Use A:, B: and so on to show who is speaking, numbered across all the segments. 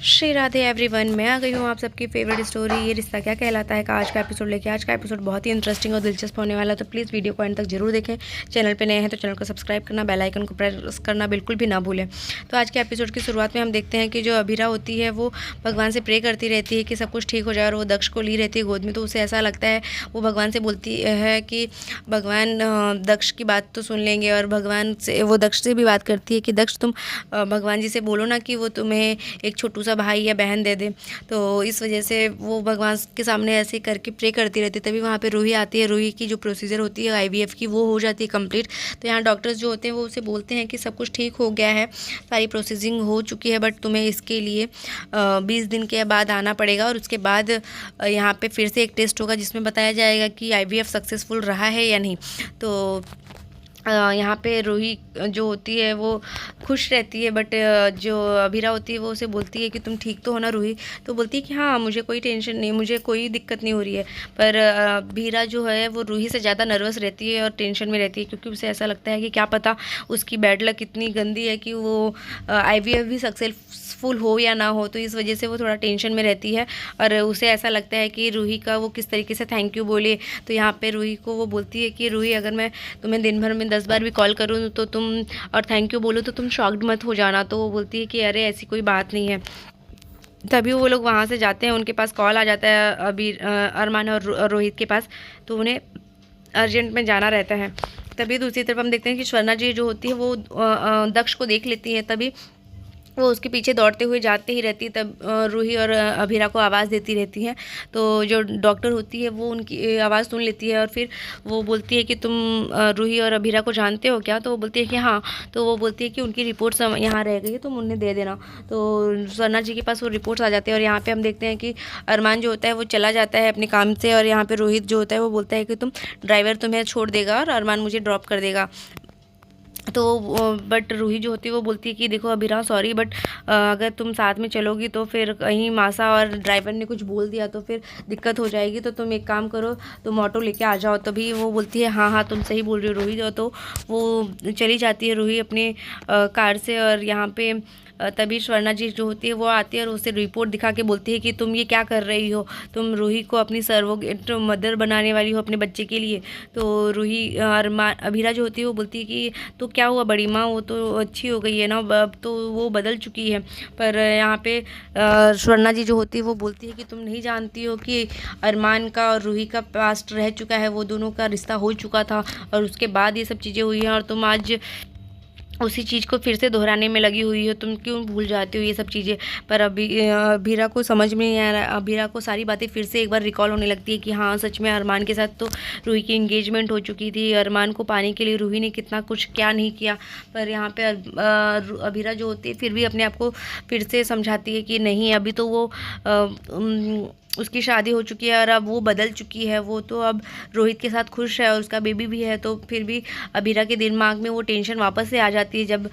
A: Shri Radhe everyone, मैं आ गई हूँ आप सबकी फेवरेट स्टोरी ये रिश्ता क्या कहलाता है का आज का एपिसोड लेके। आज का एपिसोड बहुत ही इंटरेस्टिंग और दिलचस्प होने वाला है, तो प्लीज़ वीडियो को एंड तक जरूर देखें। चैनल पे नए हैं तो चैनल को सब्सक्राइब करना, बेल आइकन को प्रेस करना बिल्कुल भी ना भूलें। तो आज के एपिसोड की शुरुआत में हम देखते हैं कि जो अभीरा होती है वो भगवान से प्रे करती रहती है कि सब कुछ ठीक हो जाए, और वो दक्ष को ली रहती है गोद में। तो उसे ऐसा लगता है, वो भगवान से बोलती है कि भगवान दक्ष की बात तो सुन लेंगे, और भगवान से वो दक्ष से भी बात करती है कि दक्ष तुम भगवान जी से बोलो ना कि वो तुम्हें एक छोटू सा भाई या बहन दे दे। तो इस वजह से वो भगवान के सामने ऐसे करके प्रे करती रहती है। तभी वहाँ पे रूही आती है। रूही की जो प्रोसीजर होती है आईवीएफ की वो हो जाती है कंप्लीट। तो यहाँ डॉक्टर्स जो होते हैं वो उसे बोलते हैं कि सब कुछ ठीक हो गया है, सारी प्रोसेसिंग हो चुकी है, बट तुम्हें इसके लिए 20 दिन के बाद आना पड़ेगा, और उसके बाद यहाँ पे फिर से एक टेस्ट होगा जिसमें बताया जाएगा कि आईवीएफ सक्सेसफुल रहा है या नहीं। तो यहाँ पे रूही जो होती है वो खुश रहती है, बट जो अभीरा होती है वो उसे बोलती है कि तुम ठीक तो हो ना रूही। तो बोलती है कि हाँ, मुझे कोई टेंशन नहीं, मुझे कोई दिक्कत नहीं हो रही है। पर अभीरा जो है वो रूही से ज़्यादा नर्वस रहती है और टेंशन में रहती है, क्योंकि उसे ऐसा लगता है कि क्या पता उसकी बैड लक इतनी गंदी है कि वो आईवीएफ भी सक्सेसफुल हो या ना हो। तो इस वजह से वो थोड़ा टेंशन में रहती है, और उसे ऐसा लगता है कि रूही का वो किस तरीके से थैंक यू बोले। तो यहाँ पे रूही को वो बोलती है कि रूही, अगर मैं तुम्हें दिन भर में 10 बार भी कॉल करूँ तो तुम और थैंक यू बोलो तो तुम शॉक्ड मत हो जाना। तो वो बोलती है कि अरे ऐसी कोई बात नहीं है। तभी वो लोग वहाँ से जाते हैं, उनके पास कॉल आ जाता है अभी अरमान और रोहित के पास। तो उन्हें अर्जेंट में जाना रहता है। तभी दूसरी तरफ हम देखते हैं कि स्वर्णा जी जो होती है वो दक्ष को देख लेती है। तभी वो उसके पीछे दौड़ते हुए जाते ही रहती है। तब रूही और अभीरा को आवाज़ देती रहती हैं। तो जो डॉक्टर होती है वो उनकी आवाज़ सुन लेती है, और फिर वो बोलती है कि तुम रूही और अभीरा को जानते हो क्या। तो वो बोलती है कि हाँ। तो वो बोलती है कि उनकी रिपोर्ट्स यहाँ रह गई है, तुम उन्हें दे देना। तो स्वर्णा जी के पास वो रिपोर्ट्स आ जाते हैं, और यहाँ पर हम देखते हैं कि अरमान जो होता है वो चला जाता है अपने काम से, और यहाँ पर रोहित जो होता है वो बोलता है कि तुम ड्राइवर तुम्हें छोड़ देगा और अरमान मुझे ड्रॉप कर देगा। तो बट रूही जो होती है वो बोलती है कि देखो अभिरा, सॉरी, बट अगर तुम साथ में चलोगी तो फिर कहीं मासा और ड्राइवर ने कुछ बोल दिया तो फिर दिक्कत हो जाएगी। तो तुम एक काम करो, तुम ऑटो लेके आ जाओ। तभी वो बोलती है हाँ हाँ तुम सही बोल रही हो रूही। जो तो वो चली जाती है रूही अपने कार से, और यहाँ पे तभी स्वर्णा जी जो होती है वो आती है और उसे रिपोर्ट दिखा के बोलती है कि तुम ये क्या कर रही हो, तुम रूही को अपनी सर्वोगेट मदर बनाने वाली हो अपने बच्चे के लिए। तो रूही और अभीरा जो होती है वो बोलती है कि तो क्या हुआ बड़ी माँ, वो तो अच्छी हो गई है ना, अब तो वो बदल चुकी है। पर यहाँ पे स्वर्णा जी जो होती है वो बोलती है कि तुम नहीं जानती हो कि अरमान का और रूही का पास्ट रह चुका है, वो दोनों का रिश्ता हो चुका था, और उसके बाद ये सब चीज़ें हुई हैं, और तुम आज उसी चीज़ को फिर से दोहराने में लगी हुई हो, तुम क्यों भूल जाती हो ये सब चीज़ें। पर अभी अभीरा को समझ में नहीं आ रहा। अभीरा को सारी बातें फिर से एक बार रिकॉल होने लगती है कि हाँ सच में अरमान के साथ तो रूही की इंगेजमेंट हो चुकी थी। अरमान को पाने के लिए रूही ने कितना कुछ क्या नहीं किया। पर यहाँ पे अभीरा जो होती है फिर भी अपने आप को फिर से समझाती है कि नहीं, अभी तो वो उसकी शादी हो चुकी है और अब वो बदल चुकी है। वो तो अब रोहित के साथ खुश है और उसका बेबी भी है। तो फिर भी अभीरा के दिमाग में वो टेंशन वापस से आ जाती है जब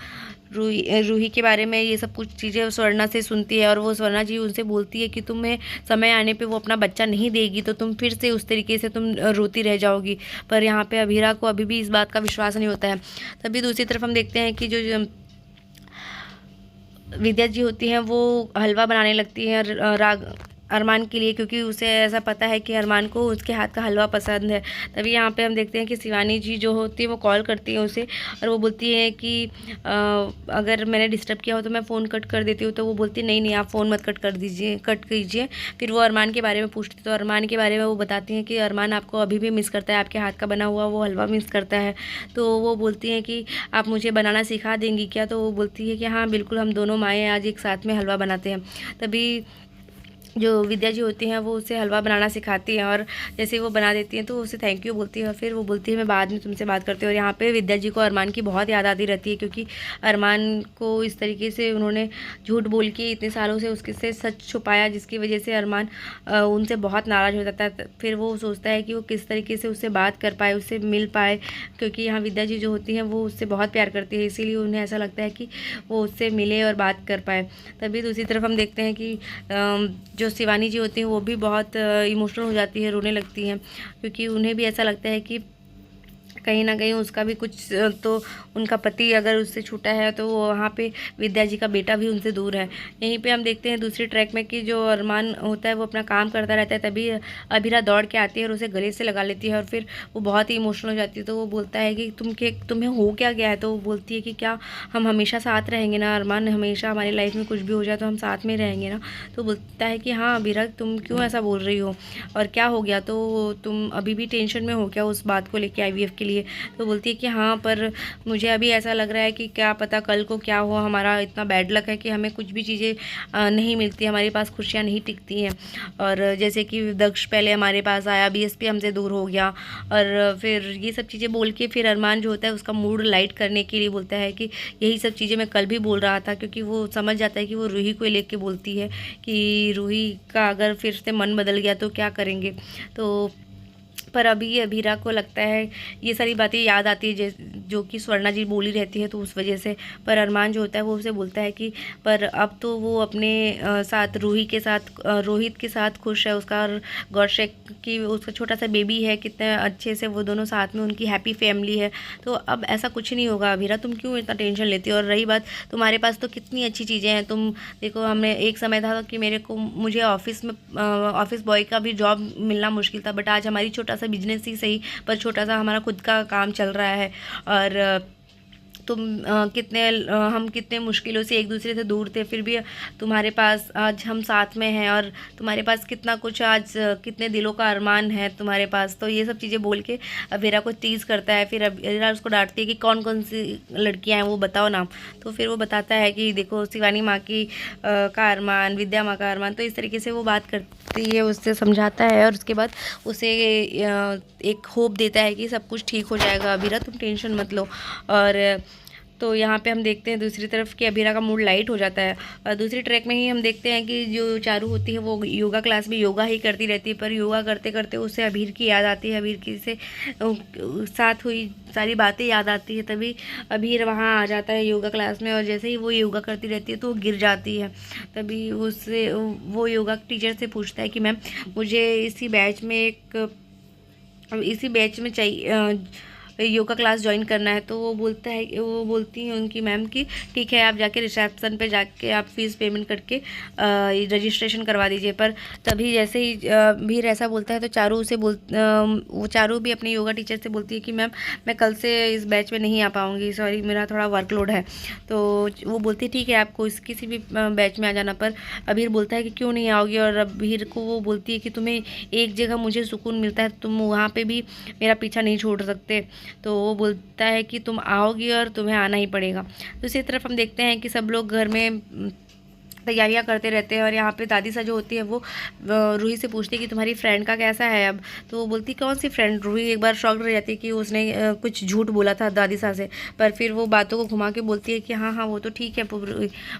A: रूही के बारे में ये सब कुछ चीज़ें स्वर्णा से सुनती है, और वो स्वर्णा जी उनसे बोलती है कि तुम्हें समय आने पे वो अपना बच्चा नहीं देगी तो तुम फिर से उस तरीके से तुम रोती रह जाओगी। पर यहाँ पे अभीरा को अभी भी इस बात का विश्वास नहीं होता है। तभी दूसरी तरफ हम देखते हैं कि जो विद्या जी होती हैं वो हलवा बनाने लगती हैं अरमान के लिए, क्योंकि उसे ऐसा पता है कि अरमान को उसके हाथ का हलवा पसंद है। तभी यहाँ पे हम देखते हैं कि शिवानी जी जो होती है वो कॉल करती है उसे, और वो बोलती है कि अगर मैंने डिस्टर्ब किया हो तो मैं फ़ोन कट कर देती हूँ। तो वो बोलती नहीं नहीं, आप फ़ोन मत कट कीजिए। फिर वो अरमान के बारे में पूछती है, तो अरमान के बारे में वो बताती हैं कि अरमान आपको अभी भी मिस करता है, आपके हाथ का बना हुआ वो हलवा मिस करता है। तो वो बोलती हैं कि आप मुझे बनाना सिखा देंगी क्या। तो वो बोलती है कि हाँ बिल्कुल, हम दोनों माएँ आज एक साथ में हलवा बनाते हैं। तभी जो विद्या जी होती हैं वो उसे हलवा बनाना सिखाती हैं, और जैसे वो बना देती हैं तो उसे थैंक यू बोलती है, और फिर वो बोलती है मैं बाद में तुमसे बात करती हूँ। और यहाँ पे विद्या जी को अरमान की बहुत याद आती रहती है, क्योंकि अरमान को इस तरीके से उन्होंने झूठ बोल के इतने सालों से उसके से सच छुपाया, जिसकी वजह से अरमान उनसे बहुत नाराज़ हो जाता है। फिर वो सोचता है कि वो किस तरीके से उससे बात कर पाए, उससे मिल पाए, क्योंकि यहाँ विद्या जी जो होती हैं वो उससे बहुत प्यार करती है, इसीलिए उन्हें ऐसा लगता है कि वो उससे मिले और बात कर पाए। तभी दूसरी तरफ हम देखते हैं कि जो शिवानी जी होती हैं वो भी बहुत इमोशनल हो जाती है, रोने लगती हैं, क्योंकि उन्हें भी ऐसा लगता है कि कहीं ना कहीं उसका भी कुछ तो उनका पति अगर उससे छूटा है तो वहाँ पे विद्या जी का बेटा भी उनसे दूर है। यहीं पे हम देखते हैं दूसरी ट्रैक में कि जो अरमान होता है वो अपना काम करता रहता है, तभी अभीरा दौड़ के आती है और उसे गले से लगा लेती है और फिर वो बहुत ही इमोशनल हो जाती है। तो वो बोलता है कि तुम्हें हो क्या गया है? तो वो बोलती है कि क्या हम हमेशा साथ रहेंगे ना अरमान, हमेशा हमारी लाइफ में कुछ भी हो जाए तो हम साथ में रहेंगे ना। तो बोलता है कि हाँ अभीरा, तुम क्यों ऐसा बोल रही हो और क्या हो गया? तो तुम अभी भी टेंशन में हो क्या उस बात को लेके, IVF के लिए? तो बोलती है कि हाँ, पर मुझे अभी ऐसा लग रहा है कि क्या पता कल को क्या हो, हमारा इतना बैड लक है कि हमें कुछ भी चीज़ें नहीं मिलती, हमारे पास खुशियाँ नहीं टिकती हैं। और जैसे कि दक्ष पहले हमारे पास आया, BSP हमसे दूर हो गया, और फिर ये सब चीज़ें बोल के फिर अरमान जो होता है उसका मूड लाइट करने के लिए बोलता है कि यही सब चीज़ें मैं कल भी बोल रहा था, क्योंकि वो समझ जाता है कि वो रूही को लेके बोलती है कि रूही का अगर फिर से मन बदल गया तो क्या करेंगे। तो पर अभी अभीरा को लगता है ये सारी बातें याद आती है जो कि स्वर्णा जी बोली रहती है, तो उस वजह से। पर अरमान जो होता है वो उसे बोलता है कि पर अब तो वो अपने साथ रूही के साथ रोहित के साथ खुश है, उसका और गौरशेख की उसका छोटा सा बेबी है, कितने अच्छे से वो दोनों साथ में, उनकी हैप्पी फैमिली है। तो अब ऐसा कुछ नहीं होगा अभीरा, तुम क्यों इतना टेंशन लेती हो? और रही बात, तुम्हारे पास तो कितनी अच्छी चीज़ें हैं। तुम देखो, हमें एक समय था कि मुझे ऑफिस में ऑफिस बॉय का भी जॉब मिलना मुश्किल था, बट आज हमारी छोटा सा बिजनेस ही सही पर छोटा सा हमारा खुद का काम चल रहा है। और हम कितने मुश्किलों से एक दूसरे से दूर थे, फिर भी तुम्हारे पास आज हम साथ में हैं, और तुम्हारे पास कितना कुछ आज, कितने दिलों का अरमान है तुम्हारे पास। तो ये सब चीज़ें बोल के अभीरा को टीज़ करता है। फिर अभीरा उसको डांटती है कि कौन कौन सी लड़कियां हैं वो बताओ नाम। तो फिर वो बताता है कि देखो, शिवानी माँ की का अरमान, विद्या माँ का अरमान। तो इस तरीके से वो बात करती है, उससे समझाता है, और उसके बाद उसे एक होप देता है कि सब कुछ ठीक हो जाएगा अभीरा, तुम टेंशन मत लो। और तो यहाँ पे हम देखते हैं दूसरी तरफ कि अभीरा का मूड लाइट हो जाता है। और दूसरी ट्रैक में ही हम देखते हैं कि जो चारू होती है वो योगा क्लास में योगा ही करती रहती है, पर योगा करते करते उसे अभीर की याद आती है, अभीर की से साथ हुई सारी बातें याद आती है। तभी अभीर वहाँ आ जाता है योगा क्लास में, और जैसे ही वो योगा करती रहती है तो वो गिर जाती है। तभी उससे वो योगा टीचर से पूछता है कि मैम, मुझे इसी बैच में चाहिए योगा क्लास ज्वाइन करना है। तो वो बोलती हैं उनकी मैम कि ठीक है, आप जाके रिसेप्शन पे जाके आप फीस पेमेंट करके रजिस्ट्रेशन करवा दीजिए। पर तभी जैसे ही भीर ऐसा बोलता है तो वो चारू भी अपने योगा टीचर से बोलती है कि मैम, मैं कल से इस बैच में नहीं आ पाऊँगी, सॉरी मेरा थोड़ा वर्कलोड है। तो वो बोलती है ठीक है, आपको किसी भी बैच में आ जाना। पर अभीर बोलता है कि क्यों नहीं आओगी, और अभीर को वो बोलती है कि तुम्हें एक जगह मुझे सुकून मिलता है, तुम वहाँ पे भी मेरा पीछा नहीं छोड़ सकते। तो वो बोलता है कि तुम आओगी और तुम्हें आना ही पड़ेगा। दूसरी तरफ हम देखते हैं कि सब लोग घर में तैयारियां करते रहते हैं, और यहाँ पे दादी सा जो होती है वो रूही से पूछती है कि तुम्हारी फ्रेंड का कैसा है अब। तो वो बोलती कौन सी फ्रेंड? रूही एक बार शॉक्ड रह जाती है कि उसने कुछ झूठ बोला था दादी सा से, पर फिर वो बातों को घुमा के बोलती है कि हाँ हाँ वो तो ठीक है,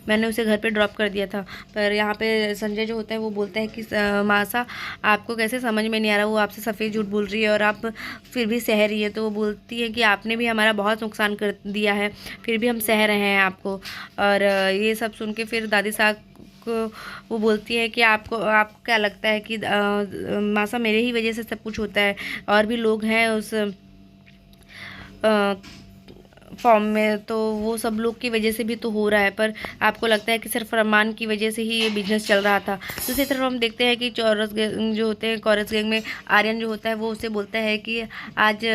A: मैंने उसे घर पे ड्रॉप कर दिया था। पर यहाँ पे संजय जो होता है वो बोलता है कि मासा, आपको कैसे समझ में नहीं आ रहा, वो आपसे सफ़ेद झूठ बोल रही है और आप फिर भी सह रही है। तो वो बोलती है कि आपने भी हमारा बहुत नुकसान कर दिया है, फिर भी हम सह रहे हैं आपको। और ये सब सुन के फिर दादी साहब को वो बोलती है कि आपको क्या लगता है कि मासा, मेरे ही वजह से सब कुछ होता है, और भी लोग हैं उस फॉर्म में, तो वो सब लोग की वजह से भी तो हो रहा है, पर आपको लगता है कि सिर्फ अरमान की वजह से ही ये बिजनेस चल रहा था। दूसरी तरफ हम देखते हैं कि चौरस गैंग जो होते हैं, कोरस गैंग में आर्यन जो होता है वो उसे बोलता है कि आज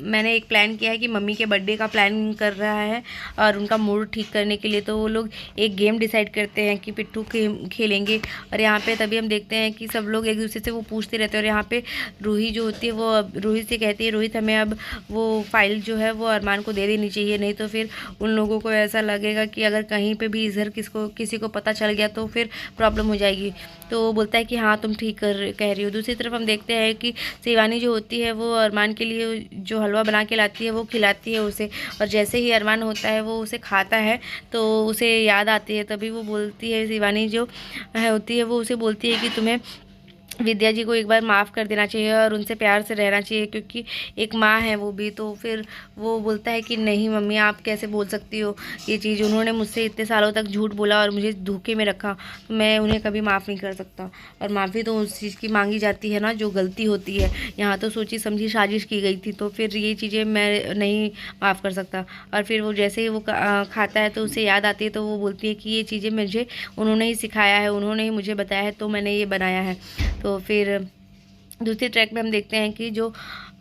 A: मैंने एक प्लान किया है कि मम्मी के बर्थडे का प्लान कर रहा है और उनका मूड ठीक करने के लिए। तो वो लोग एक गेम डिसाइड करते हैं कि पिट्ठू खेलेंगे। और यहाँ पर तभी हम देखते हैं कि सब लोग एक दूसरे से वो पूछते रहते हैं, और यहाँ पर रूही जो होती है वो रोहित से कहती है, रोहित हमें अब वो फाइल जो है वो अरमान को दे देनी चाहिए, नहीं तो फिर उन लोगों को ऐसा लगेगा कि अगर कहीं पे भी इधर किसी को पता चल गया तो फिर प्रॉब्लम हो जाएगी। तो वो बोलता है कि हाँ तुम ठीक कह रही हो। दूसरी तरफ हम देखते हैं कि शिवानी जो होती है वो अरमान के लिए जो हलवा बना के लाती है वो खिलाती है उसे, और जैसे ही अरमान होता है वो उसे खाता है तो उसे याद आती है। तभी वो बोलती है, शिवानी जो होती है वो उसे बोलती है कि तुम्हें विद्या जी को एक बार माफ़ कर देना चाहिए और उनसे प्यार से रहना चाहिए, क्योंकि एक माँ है वो भी। तो फिर वो बोलता है कि नहीं मम्मी, आप कैसे बोल सकती हो ये चीज़, उन्होंने मुझसे इतने सालों तक झूठ बोला और मुझे धोखे में रखा, तो मैं उन्हें कभी माफ़ नहीं कर सकता। और माफ़ी तो उस चीज़ की मांगी जाती है ना जो गलती होती है। यहाँ तो सोची समझी साजिश की गई थी, तो फिर ये चीज़ें मैं नहीं माफ़ कर सकता। और फिर वो जैसे ही वो खाता है तो उसे याद आती है, तो वो बोलती है कि ये चीज़ें मुझे उन्होंने ही सिखाया है, उन्होंने ही मुझे बताया है, तो मैंने ये बनाया है। तो फिर दूसरी ट्रैक में हम देखते हैं कि जो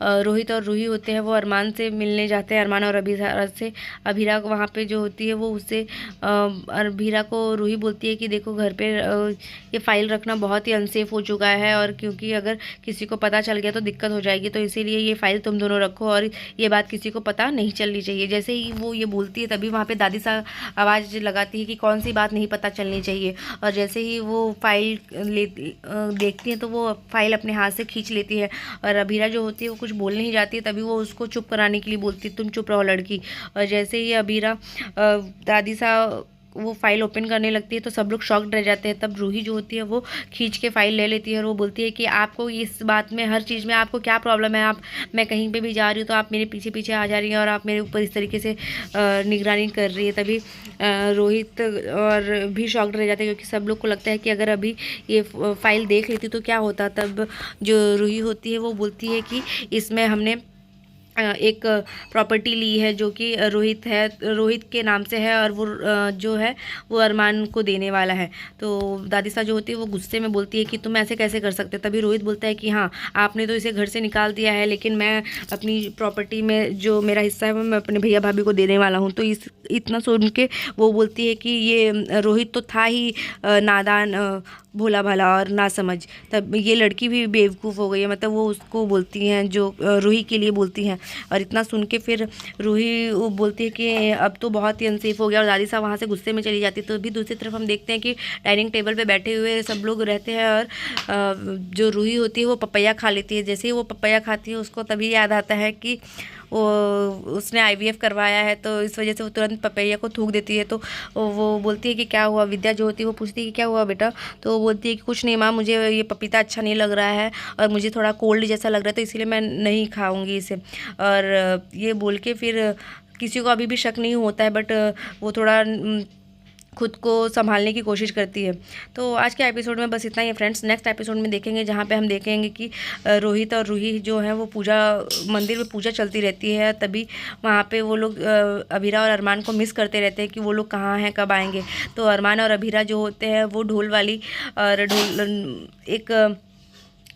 A: रोहित और रूही होते हैं वो अरमान से मिलने जाते हैं, अरमान और अभीरा से। अभीरा वहाँ पे जो होती है वो उससे अभीरा को रूही बोलती है कि देखो घर पे ये फ़ाइल रखना बहुत ही अनसेफ हो चुका है, और क्योंकि अगर किसी को पता चल गया तो दिक्कत हो जाएगी, तो इसीलिए ये फ़ाइल तुम दोनों रखो और ये बात किसी को पता नहीं चलनी चाहिए। जैसे ही वो ये बोलती है तभी वहाँ पर दादी सा आवाज़ लगाती है कि कौन सी बात नहीं पता चलनी चाहिए। और जैसे ही वो फ़ाइल देखती है तो वो फ़ाइल अपने हाथ से खींच लेती है, और अभीरा जो होती है वो कुछ बोल नहीं जाती है, तभी वो उसको चुप कराने के लिए बोलती है तुम चुप रहो लड़की। और जैसे ही अभीरा दादी सा वो फाइल ओपन करने लगती है तो सब लोग शॉक्ड रह जाते हैं। तब रूही जो होती है वो खींच के फाइल ले लेती है और वो बोलती है कि आपको इस बात में, हर चीज़ में आपको क्या प्रॉब्लम है, आप, मैं कहीं पे भी जा रही हूँ तो आप मेरे पीछे पीछे आ जा रही हैं और आप मेरे ऊपर इस तरीके से निगरानी कर रही है। तभी रोहित और भी शॉक्ड रह जाते हैं, क्योंकि सब लोग को लगता है कि अगर अभी ये फाइल देख लेती तो क्या होता। तब जो रूही होती है वो बोलती है कि इसमें हमने एक प्रॉपर्टी ली है जो कि रोहित के नाम से है, और वो जो है वो अरमान को देने वाला है। तो दादी सा जो होती है वो गुस्से में बोलती है कि तुम ऐसे कैसे कर सकते। तभी रोहित बोलता है कि हाँ, आपने तो इसे घर से निकाल दिया है, लेकिन मैं अपनी प्रॉपर्टी में जो मेरा हिस्सा है वो मैं अपने भैया भाभी को देने वाला हूँ। तो इतना सुन के वो बोलती है कि ये रोहित तो था ही नादान, भोला भाला और ना समझ। तब ये लड़की भी बेवकूफ़ हो गई है, मतलब वो उसको बोलती हैं, जो रूही के लिए बोलती हैं। और इतना सुन के फिर रूही वो बोलती है कि अब तो बहुत ही अनसेफ हो गया, और दादी साहब वहाँ से गुस्से में चली जाती है। तो भी दूसरी तरफ हम देखते हैं कि डाइनिंग टेबल पे बैठे हुए सब लोग रहते हैं, और जो रूही होती है वो पपैया खा लेती है। जैसे ही वो पपैया खाती है उसको तभी याद आता है कि वो उसने IVF करवाया है, तो इस वजह से वो तुरंत पपैया को थूक देती है। तो वो बोलती है कि क्या हुआ, विद्या जो होती है वो पूछती है कि क्या हुआ बेटा। तो वो बोलती है कि कुछ नहीं माँ, मुझे ये पपीता अच्छा नहीं लग रहा है और मुझे थोड़ा कोल्ड जैसा लग रहा है, तो इसीलिए मैं नहीं खाऊंगी इसे। और ये बोल के फिर किसी को अभी भी शक नहीं होता है, बट वो थोड़ा खुद को संभालने की कोशिश करती है। तो आज के एपिसोड में बस इतना ही है फ्रेंड्स। नेक्स्ट एपिसोड में देखेंगे जहाँ पे हम देखेंगे कि रोहित और रूही जो है वो मंदिर में पूजा चलती रहती है, तभी वहाँ पे वो लोग अभीरा और अरमान को मिस करते रहते हैं कि वो लोग कहाँ हैं, कब आएंगे। तो अरमान और अभीरा जो होते हैं वो ढोल वाली और एक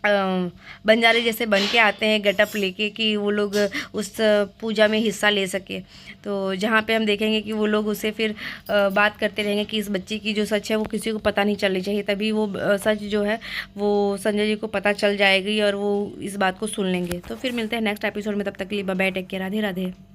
A: बंजारे जैसे बन के आते हैं गेटअप लेके, कि वो लोग उस पूजा में हिस्सा ले सके। तो जहाँ पे हम देखेंगे कि वो लोग उसे फिर बात करते रहेंगे कि इस बच्चे की जो सच है वो किसी को पता नहीं चलनी चाहिए। तभी वो सच जो है वो संजय जी को पता चल जाएगी और वो इस बात को सुन लेंगे। तो फिर मिलते हैं नेक्स्ट एपिसोड में, तब तक के लिए bye bye, take care, Radhe Radhe.